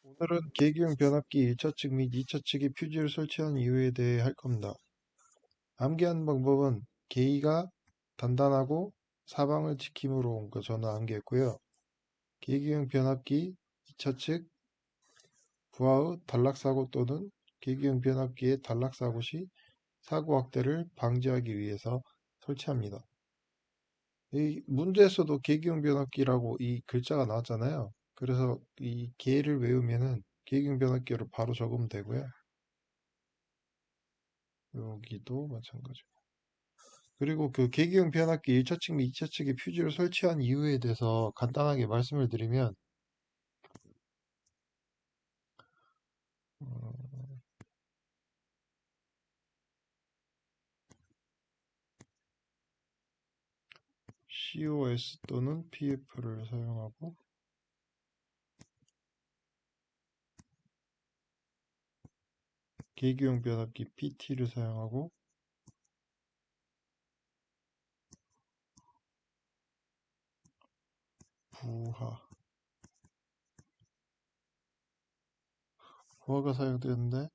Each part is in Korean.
오늘은 계기형 변압기 1차측 및 2차측에 퓨즈를 설치한 이유에 대해 할 겁니다. 암기하는 방법은 계기가 단단하고 사방을 지킴으로 저는 암기했고요. 계기형 변압기 2차측 부하의 단락사고 또는 계기형 변압기의 단락사고 시 사고 확대를 방지하기 위해서 설치합니다. 이 문제에서도 계기형 변압기라고 이 글자가 나왔잖아요. 그래서 이 계를 외우면은 계기형 변압기로 바로 적으면 되고요. 여기도 마찬가지고. 그리고 그 계기형 변압기 1차측 및 2차측에 퓨즈를 설치한 이유에 대해서 간단하게 말씀을 드리면 어, COS 또는 PF를 사용하고 계기형 변압기 PT를 사용하고 부하 부하가 사용되는데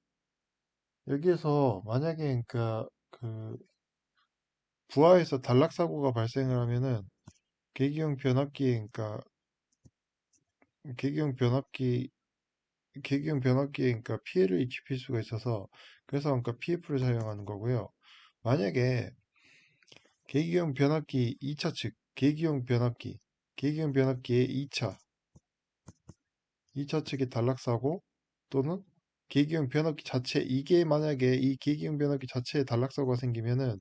여기에서 만약에 그러니까 그 부하에서 단락 사고가 발생을 하면은 계기형 변압기 그러니까 계기형 변압기 계기형 변압기에 그러니까 피해를 입힐 수가 있어서 그래서 그러니까 PF를 사용하는 거고요. 만약에 계기형 변압기 2차 측, 계기형 변압기의 2차 측의 단락사고 또는 계기형 변압기 자체, 이게 만약에 이 계기형 변압기 자체에 단락사고가 생기면은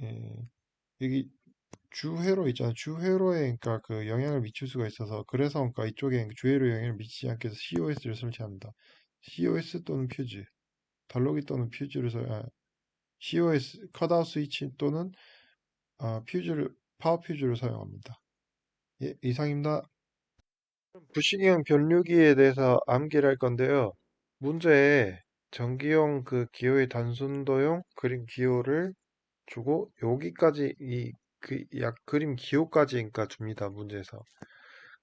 예, 여기 주회로 있잖아요. 주회로에 그러니까 그 영향을 미칠 수가 있어서 그래서 그러니까 이쪽에 주회로 영향을 미치지 않게 해서 COS를 설치합니다. COS 또는 퓨즈, 달로기 또는 퓨즈를 COS 컷아웃 스위치 또는 파워 퓨즈를 사용합니다. 예, 이상입니다. 부식형 변류기에 대해서 암기를 할 건데요. 문제에 전기용 그 기호의 단순도용 그림 기호를 주고 여기까지 이 그 약 그림 기호까지 그러니까 줍니다. 문제에서.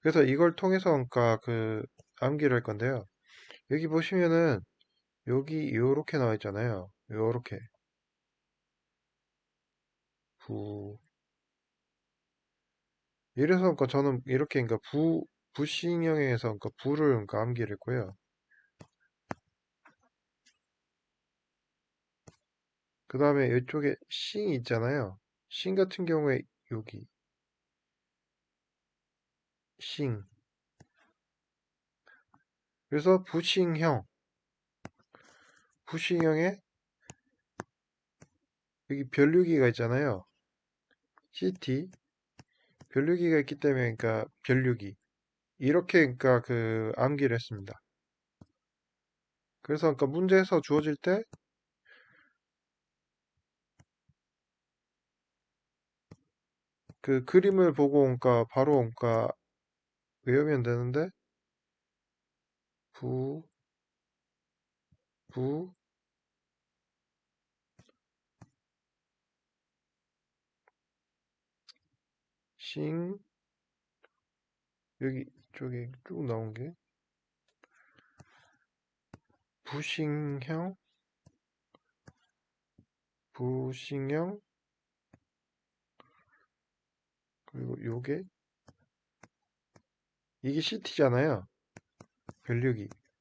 그래서 이걸 통해서 그러니까 그 암기를 할 건데요. 여기 보시면은 여기 요렇게 나와 있잖아요. 요렇게 부 이래서 그러니까 저는 이렇게 그러니까 부식형에서 그러니까 부를 그러니까 암기를 했고요. 그 다음에 이쪽에 싱이 있잖아요. 싱 같은 경우에 여기 싱. 그래서 부싱형에 여기 변류기가 있잖아요. CT. 변류기가 있기 때문에 그러니까 변류기. 이렇게 그러니까 그 암기를 했습니다. 그래서 그러니까 문제에서 주어질 때 그 그림을 보고 그러니까 바로 그러니까 외우면 되는데 부, 부, 싱, 여기 쪽에 쭉 나온 게 부싱형, 부싱형, 그리고 요게 이게 CT잖아요.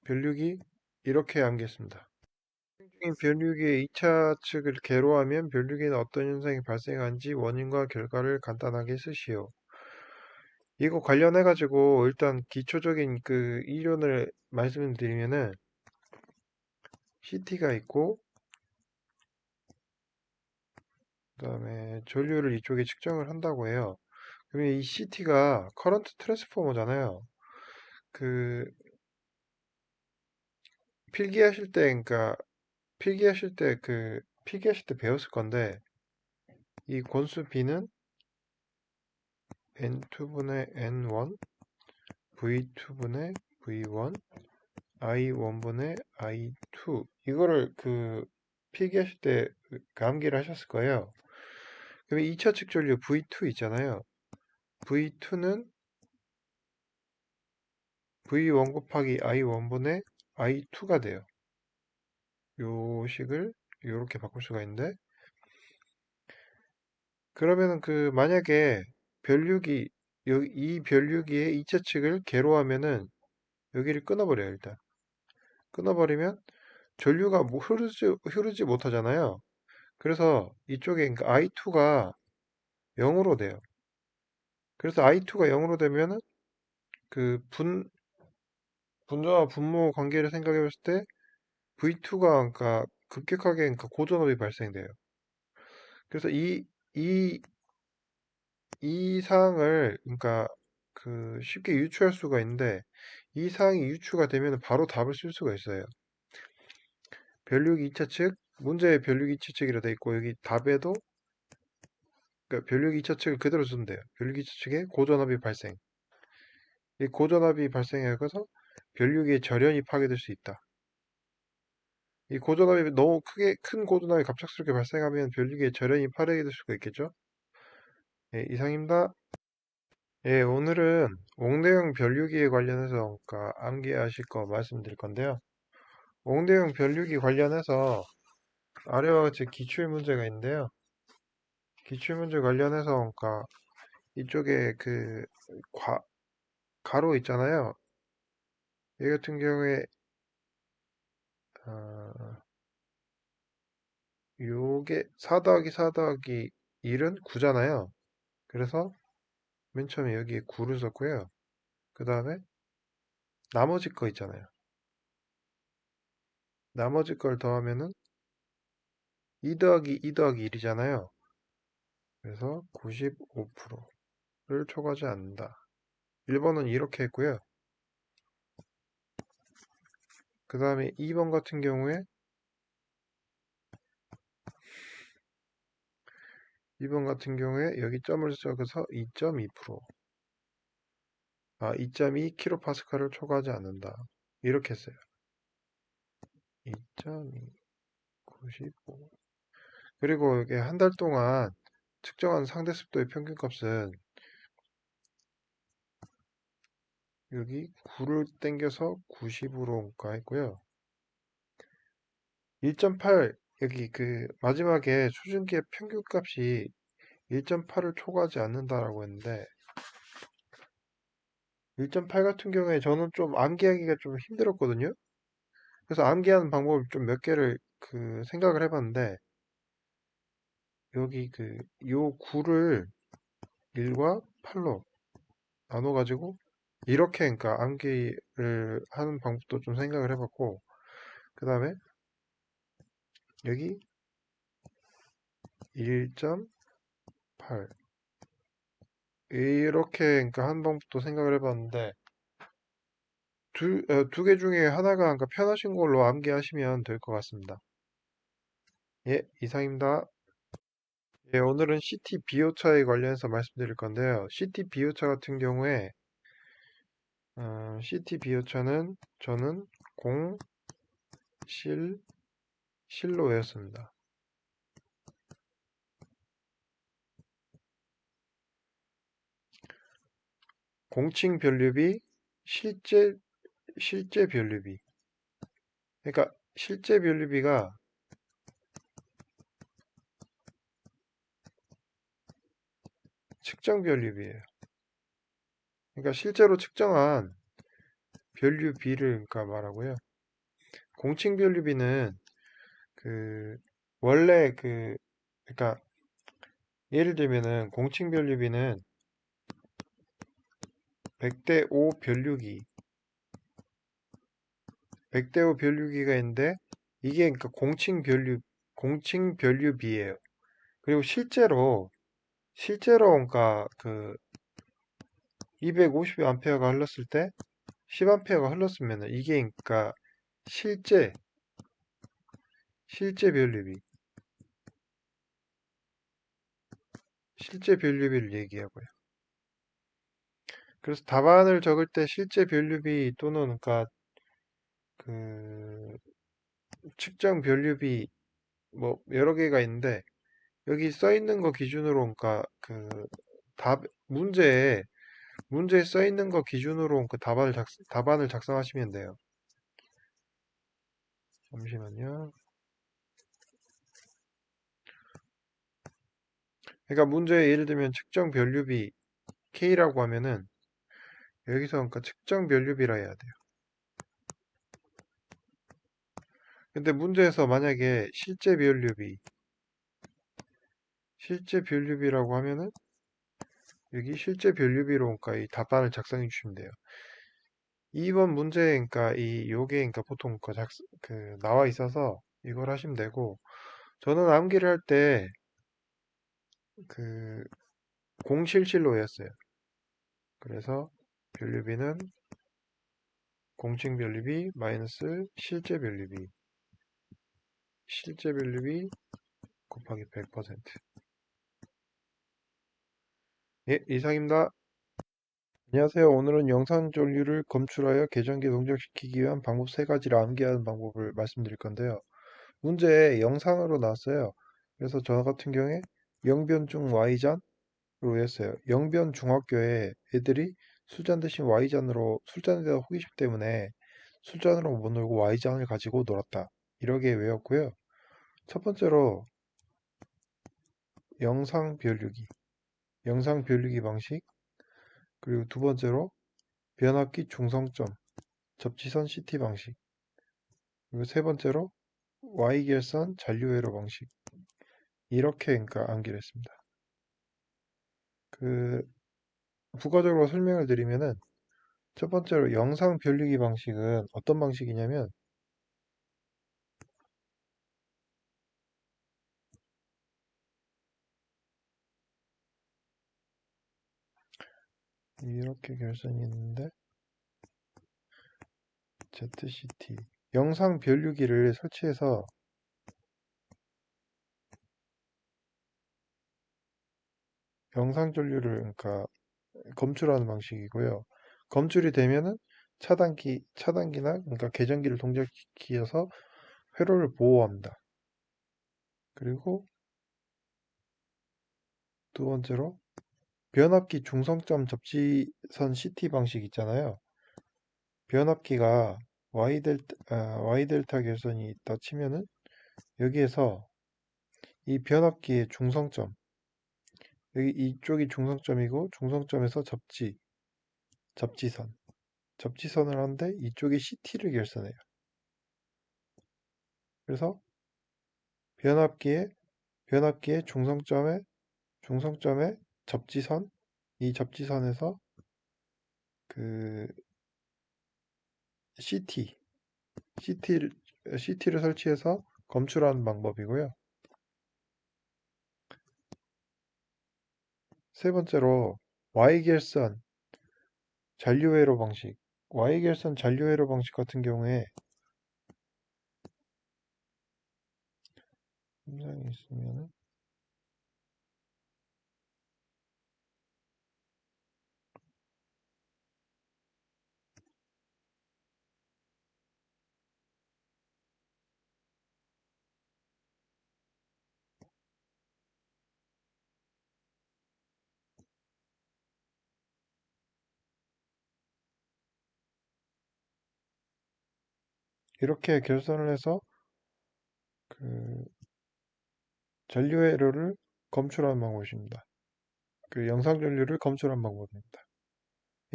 변류기 이렇게 암기했습니다. 중인 변류기의 2차 측을 개로하면 변류기는 어떤 현상이 발생한지 원인과 결과를 간단하게 쓰시오. 이거 관련해가지고 일단 기초적인 그 이론을 말씀을 드리면은 CT가 있고 그 다음에 전류를 이쪽에 측정을 한다고 해요. 그러면 이 CT가 커런트 트랜스포머잖아요. 그 필기하실 때 그러니까 필기하실 때 배웠을 건데 이 권수 B는 N2분의 N1 V2분의 V1 I1분의 I2 이거를 그 필기하실 때 암기를 하셨을 거예요. 그러면 2차 측 전류 V2 있잖아요. V2는 V1 곱하기 I1분의 I2가 돼요. 요 식을 요렇게 바꿀 수가 있는데, 그러면은 만약에 변류기, 이 변류기의 이차측을 개로하면은 여기를 끊어버려요, 일단. 끊어버리면 전류가 뭐 흐르지 못하잖아요. 그래서 이쪽에 그러니까 I2가 0으로 돼요. 그래서 I2가 0으로 되면은 그 분자와 분모 관계를 생각해 봤을 때 V2가 그러니까 급격하게 그러니까 고전압이 발생돼요. 그래서 이, 이 사항을 그러니까 쉽게 유추할 수가 있는데, 이 사항이 유추가 되면 바로 답을 쓸 수가 있어요. 변류기 2차측, 문제의 변류기 2차측이라 돼 있고, 여기 답에도 그러니까 변류기 2차측을 그대로 쓰면 돼요. 변류기 2차측에 고전압이 발생. 이 고전압이 발생해서 변류기의 절연이 파괴될 수 있다. 이 고전압이 너무 큰 고전압이 갑작스럽게 발생하면 변류기의 절연이 파괴될 수가 있겠죠? 예, 이상입니다. 예, 오늘은 옹대형 변류기에 관련해서 암기하실 거 말씀드릴 건데요. 옹대형 변류기 관련해서 아래와 같이 기출 문제가 있는데요. 기출 문제 관련해서 이쪽에 가로 있잖아요. 이 같은 경우에 어, 요게 4 더하기 4 더하기 1은 9잖아요. 그래서 맨 처음에 여기에 9를 썼고요. 그 다음에 나머지 거 있잖아요. 나머지 걸 더하면은 2 더하기 2 더하기 1이잖아요. 그래서 95%를 초과하지 않는다. 1번은 이렇게 했고요. 그 다음에 2번 같은 경우에 2번 같은 경우에 여기 점을 써서 2.2%, 2.2kPa를 초과하지 않는다. 이렇게 했어요. 2.2, 95. 그리고 이게 한 달 동안 측정한 상대 습도의 평균값은 여기 9를 땡겨서 90으로 했고요. 1.8, 여기 마지막에 수증기의 평균값이 1.8을 초과하지 않는다라고 했는데, 1.8 같은 경우에 저는 좀 암기하기가 좀 힘들었거든요. 그래서 암기하는 방법을 좀 몇 개를 생각을 해봤는데, 여기 요 9를 1과 8로 나눠가지고 이렇게 그러니까 암기를 하는 방법도 좀 생각을 해봤고, 그 다음에 여기 1.8 이렇게 그러니까 하는 방법도 생각을 해봤는데, 두 개 중에 하나가 그러니까 편하신 걸로 암기하시면 될 것 같습니다. 예, 이상입니다. 예, 오늘은 CT 비오차에 관련해서 말씀드릴 건데요. CT 비오차 같은 경우에 CT 비오차는 저는 공, 실, 실로 외웠습니다. 공칭 변류비, 실제 변류비. 그러니까 실제 변류비가 측정 변류비예요. 그러니까 실제로 측정한 변류비를 그러니까 말하고요. 공칭 변류비는 원래 그러니까 예를 들면은 공칭 변류비는 100대 5 변류기, 100대 5 변류기가 있는데 이게 그러니까 공칭 변류비예요. 그리고 실제로 그러니까 250A가 흘렀을 때 10A가 흘렀으면은 이게 그러니까 실제 실제 변류비, 실제 변류비를 얘기하고요. 그래서 답안을 적을 때 실제 변류비 또는 그러니까 그 측정 변류비 뭐 여러 개가 있는데 여기 써 있는 거 기준으로 그러니까 답 문제에 문제에 써 있는 거 기준으로 그 답안을 작성하시면 돼요. 잠시만요. 그러니까 문제에 예를 들면 측정 변류비 K라고 하면은 여기서 그러니까 측정 변류비라 해야 돼요. 근데 문제에서 만약에 실제 변류비라고 하면은 여기 실제 변류비로 그러니까 이 답안을 작성해 주시면 돼요. 2번 문제 그러니까 요게 그러니까 보통 그 나와 있어서 이걸 하시면 되고 저는 암기를 할 때 그 077로 외웠어요. 그래서 변류비는 공칭 변류비 마이너스 실제 변류비 곱하기 100%. 예, 이상입니다. 안녕하세요. 오늘은 영상 전류를 검출하여 계정기에 동작시키기 위한 방법 세 가지를 암기하는 방법을 말씀드릴 건데요. 문제에 영상으로 나왔어요. 그래서 저 같은 경우에 영변중 Y잔으로 했어요. 영변 중학교에 애들이 술잔 대신 Y잔으로 술잔에 대한 호기심 때문에 술잔으로 못 놀고 Y잔을 가지고 놀았다. 이렇게 외웠고요. 첫 번째로 영상 변류기, 영상 변류기 방식, 그리고 두 번째로 변압기 중성점, 접지선 CT 방식, 그리고 세 번째로 Y결선 잔류회로 방식. 이렇게 그러니까 암기를 했습니다. 그 부가적으로 설명을 드리면은 첫 번째로 영상 변류기 방식은 어떤 방식이냐면 이렇게 결선이 있는데 ZCT 영상 변류기를 설치해서 영상 전류를 그러니까 검출하는 방식이고요. 검출이 되면은 차단기나 그러니까 계전기를 동작시켜서 회로를 보호합니다. 그리고 두 번째로 변압기 중성점 접지선 CT 방식 있잖아요. 변압기가 Y델타 결선이 있다 치면은 여기에서 이 변압기의 중성점, 여기 이쪽이 중성점이고 중성점에서 접지선, 접지선을 하는데 이쪽이 CT를 결선해요. 그래서 변압기의 중성점의 접지선, 이 접지선에서 그 CT, CT를, CT를 설치해서 검출하는 방법이고요. 세 번째로 Y결선 잔류회로 방식. Y결선 잔류회로 방식 같은 경우에 현상이 있으면 이렇게 결선을 해서 그 전류회로를 검출하는 방법입니다. 그 영상 전류를 검출하는 방법입니다.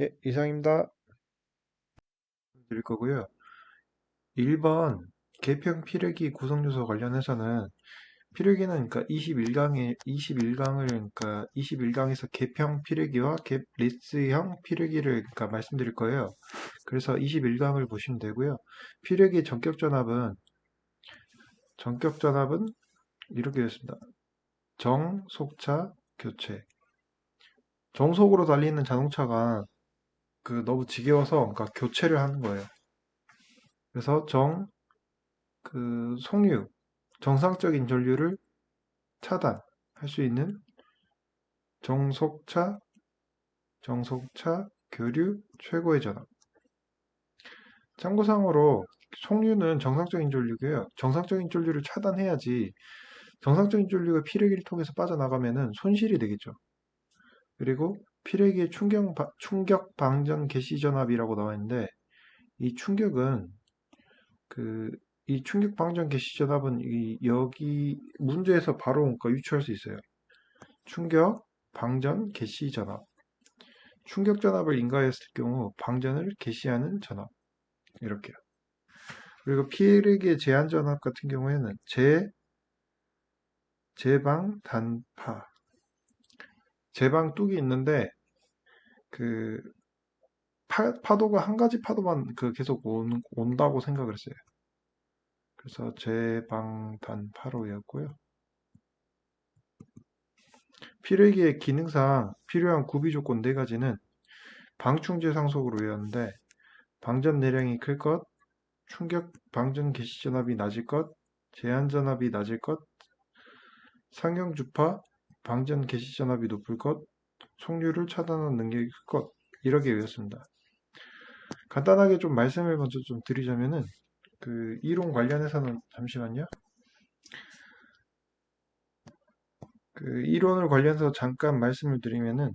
예, 이상입니다. 드릴 거고요. 1번 개평 피뢰기 구성 요소 관련해서는 피뢰기는 그러니까 21강을 그러니까 21강에서 개평 피뢰기와 립스형 피뢰기를 그러니까 말씀드릴 거예요. 그래서 21강을 보시면 되고요. 피뢰기 전격 전압은 이렇게 됐습니다. 정속차 교체. 정속으로 달리는 자동차가 그 너무 지겨워서 그러니까 교체를 하는 거예요. 그래서 송유, 정상적인 전류를 차단할 수 있는 정속차, 교류 최고의 전압. 참고상으로 송유는 정상적인 전류고요. 정상적인 전류를 차단해야지 정상적인 전류가 피뢰기를 통해서 빠져나가면은 손실이 되겠죠. 그리고 피레기의 충격 방전 개시 전압이라고 나와 있는데, 이 충격은 그 이 충격 방전 개시 전압은 여기 문제에서 바로 그러니까 유추할 수 있어요. 충격 방전 개시 전압. 충격 전압을 인가했을 경우 방전을 개시하는 전압. 이렇게요. 그리고 피레기의 제한 전압 같은 경우에는 제방 단파. 제방 뚝이 있는데 그 파도가 한 가지 파도만 계속 온다고 생각을 했어요. 그래서 제방단파로였고요. 피레기의 기능상 필요한 구비 조건 네 가지는 방충제 상속으로 외웠는데 방전 내량이 클 것, 충격 방전 개시 전압이 낮을 것, 제한 전압이 낮을 것, 상형 주파 방전 개시 전압이 높을 것, 속류를 차단하는 능력이 클 것, 이렇게 외웠습니다. 간단하게 좀 말씀을 먼저 좀 드리자면은 이론 관련해서는 잠시만요. 이론을 관련해서 잠깐 말씀을 드리면은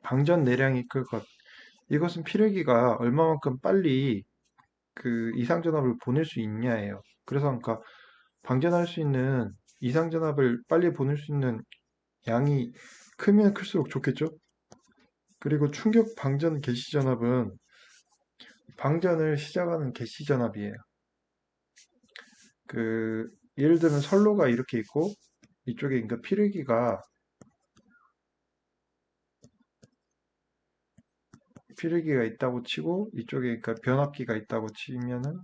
방전 내량이 클 것. 이것은 피레기가 얼마만큼 빨리 이상전압을 보낼 수 있냐예요. 그래서 그러니까 방전할 수 있는 이상전압을 빨리 보낼 수 있는 양이 크면 클수록 좋겠죠? 그리고 충격 방전 개시 전압은 방전을 시작하는 개시 전압이에요. 예를 들면 선로가 이렇게 있고 이쪽에 그러니까 피레기가 있다고 치고 이쪽에 그러니까 변압기가 있다고 치면은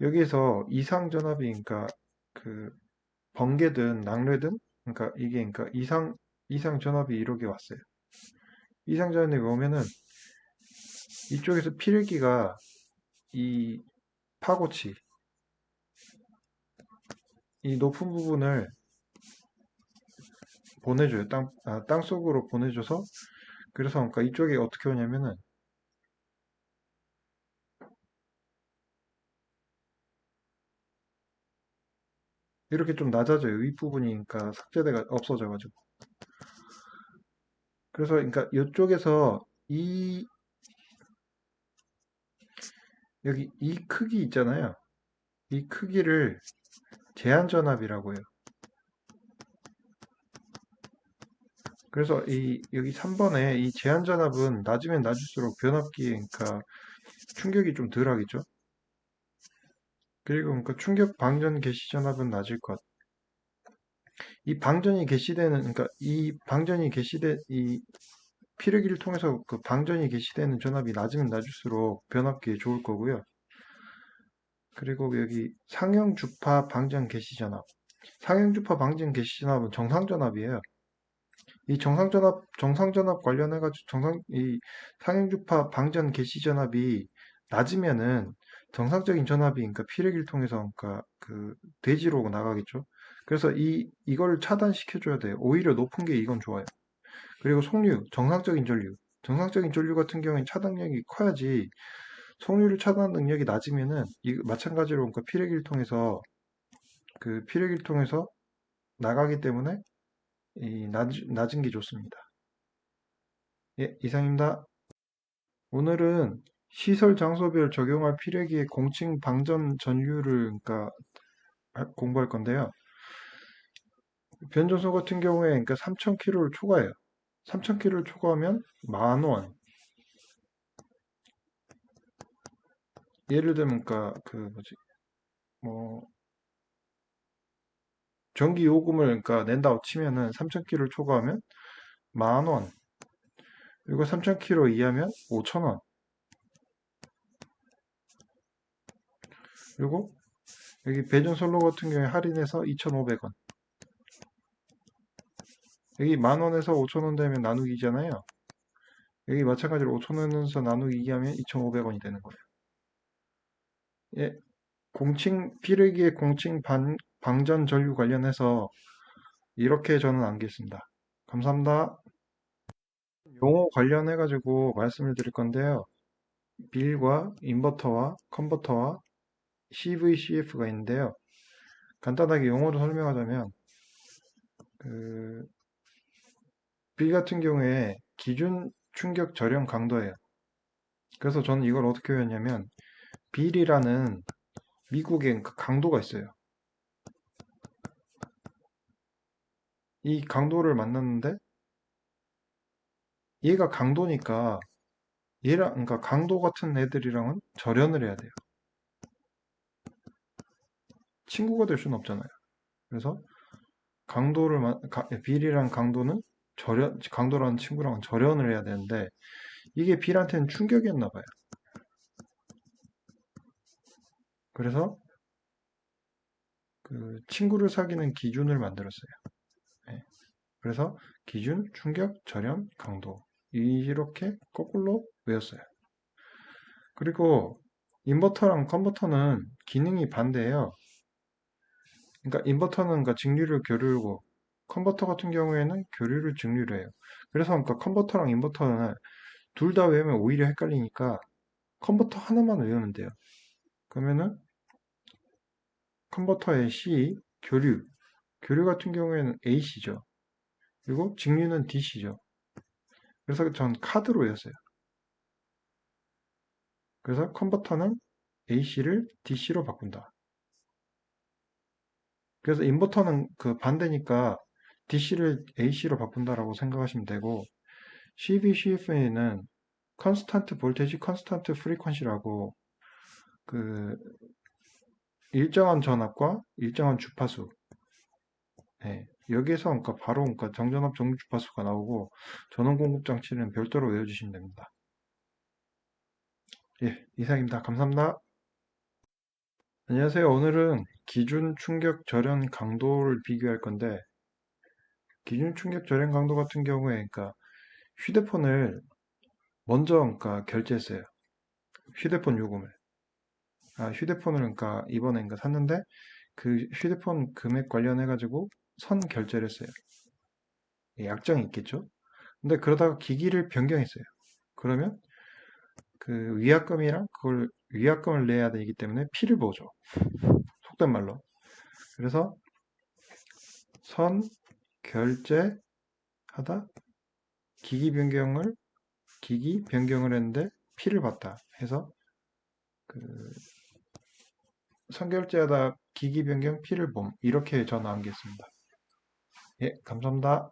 여기에서 이상 전압이 그러니까 그 번개든 낙뢰든 그러니까 이게 그러니까 이상 전압이 이렇게 왔어요. 이상 전압이 오면은 이쪽에서 피레기가 이 파고치 이 높은 부분을 보내줘요. 땅 속으로 보내줘서 그래서 그러니까 이쪽에 어떻게 오냐면은 이렇게 좀 낮아져요. 윗부분이 그러니까 삭제대가 없어져가지고. 그래서 그러니까 이쪽에서 이 여기 이 크기 있잖아요. 이 크기를 제한 전압이라고 해요. 그래서 여기 3번에 이 제한 전압은 낮으면 낮을수록 변압기 그러니까 충격이 좀 덜하겠죠. 그리고 그러니까 충격 방전 개시 전압은 낮을 것. 이 방전이 개시되는 그러니까 이 방전이 개시된 이 피레기를 통해서 방전이 개시되는 전압이 낮으면 낮을수록 변압기에 좋을 거고요. 그리고 여기 상형 주파 방전 개시 전압. 상형 주파 방전 개시 전압은 정상 전압이에요. 이 정상 전압 관련해가지고 이 상형 주파 방전 개시 전압이 낮으면은 정상적인 전압이 그러니까 피레기를 통해서 그러니까 대지로 나가겠죠. 그래서 이걸 차단시켜줘야 돼요. 오히려 높은 게 이건 좋아요. 그리고 속류, 정상적인 전류. 정상적인 전류 같은 경우엔 차단력이 커야지 속류를 차단 능력이 낮으면은 마찬가지로 그러니까 피레기를 통해서 나가기 때문에 낮은 게 좋습니다. 예, 이상입니다. 오늘은 시설 장소별 적용할 피레기의 공칭 방전 전류를 그러니까 공부할 건데요. 변전소 같은 경우에 그러니까 3,000km를 초과해요. 3,000km를 초과하면 10,000원. 예를 들면 그러니까 뭐 전기 요금을 그러니까 낸다고 치면은 3,000km를 초과하면 10,000원. 그리고 3,000km 이하면 5,000원. 그리고 여기 배전 솔로 같은 경우에 할인해서 2,500원. 여기 10,000원에서 5,000원 되면 나누기잖아요. 여기 마찬가지로 5,000원에서 나누기 하면 2,500원이 되는 거예요. 예, 피레기의 공칭 방전 전류 관련해서 이렇게 저는 암기했습니다. 감사합니다. 용어 관련해가지고 말씀을 드릴 건데요. 빌과 인버터와 컨버터와 CV, CF가 있는데요. 간단하게 용어로 설명하자면 그 B 같은 경우에 기준 충격 저렴 강도예요. 그래서 저는 이걸 어떻게 외웠냐면 빌이라는 미국의 그 강도가 있어요. 이 강도를 만났는데 얘가 강도니까 얘랑 그러니까 강도 같은 애들이랑은 절연을 해야 돼요. 친구가 될 수는 없잖아요. 그래서 빌이랑 강도는 강도라는 친구랑은 절연을 해야 되는데 이게 빌한테는 충격이었나 봐요. 그래서 그 친구를 사귀는 기준을 만들었어요. 예. 그래서 기준, 충격, 절연, 강도 이렇게 거꾸로 외웠어요. 그리고 인버터랑 컨버터는 기능이 반대예요. 그러니까 인버터는 그러니까 직류를 교류고 컨버터 같은 경우에는 교류를 직류로 해요. 그래서 그러니까 컨버터랑 인버터는 둘 다 외우면 오히려 헷갈리니까 컨버터 하나만 외우면 돼요. 그러면은 컨버터의 C, 교류 같은 경우에는 AC죠. 그리고 직류는 DC죠. 그래서 전 카드로 외웠어요. 그래서 컨버터는 AC를 DC로 바꾼다. 그래서 인버터는 그 반대니까 DC를 AC로 바꾼다라고 생각하시면 되고 CB, CFA는 컨스탄트 볼테지, 컨스탄트 프리퀀시라고 그 일정한 전압과 일정한 주파수 여기에서 그러니까 바로 그러니까 정전압 정류 주파수가 나오고 전원 공급 장치는 별도로 외워주시면 됩니다. 예, 이상입니다. 감사합니다. 안녕하세요. 오늘은 기준 충격 절연 강도를 비교할 건데 기준 충격 절연 강도 같은 경우에 그러니까 휴대폰을 먼저 그러니까 결제했어요. 휴대폰 요금을. 휴대폰을 그러니까 이번에 그러니까 샀는데 그 휴대폰 금액 관련해 가지고 선 결제를 했어요. 약정이 있겠죠? 근데 그러다가 기기를 변경했어요. 그러면 그 위약금이랑 그걸 위약금을 내야 되기 때문에 피를 보죠. 속된 말로. 그래서 선 결제하다 기기 변경을 했는데 피를 봤다 해서 그 선결제하다 기기 변경 피를 봄 이렇게 전화한 게 있습니다. 예, 감사합니다.